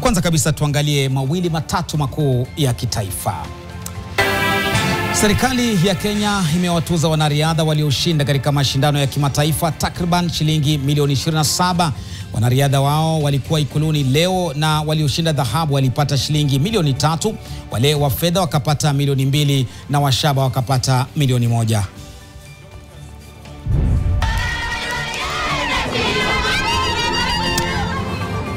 Kwanza kabisa tuangalie mawili matatu makuu ya kitaifa. Serikali ya Kenya imewatuza wanariadha walioshinda katika mashindano ya kimataifa takriban shilingi milioni 27. Wanariadha wao walikuwa Ikuluni leo na walioshinda dhahabu walipata shilingi milioni 3, wale wa fedha wakapata milioni 2 na wa shaba wakapata milioni 1.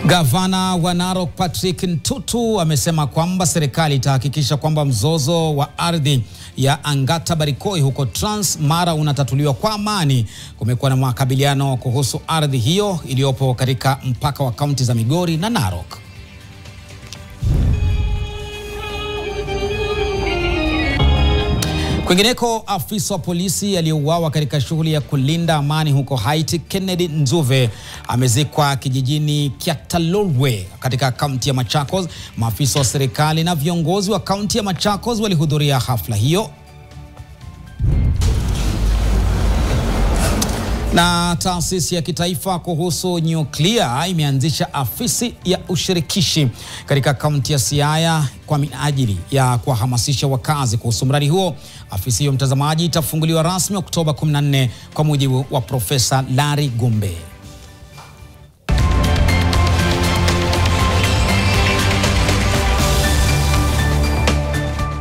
Gavana wa Narok Patrick Ntutu amesema kwamba serikali itahakikisha kwamba mzozo wa ardhi ya Angata Barikoi huko Trans Mara unatatuliwa kwa amani. Kumekuwa na makabiliano kuhusu ardhi hiyo iliyopo katika mpaka wa kaunti za Migori na Narok. Kwingineko, afisa wa polisi aliyeuawa katika shughuli ya kulinda amani huko Haiti, Kennedy Nzuve, amezikwa kijijini Kiatalolwe katika kaunti ya Machakos. Maafisa wa serikali na viongozi wa kaunti ya Machakos walihudhuria hafla hiyo. Na taasisi ya kitaifa kuhusu nyuklia imeanzisha afisi ya ushirikishi katika kaunti ya Siaya kwa minajili ya kuwahamasisha wakazi kuhusu mradi huo. Afisi hiyo, mtazamaji, itafunguliwa rasmi Oktoba 14 kwa mujibu wa Profesa Larry Gumbe.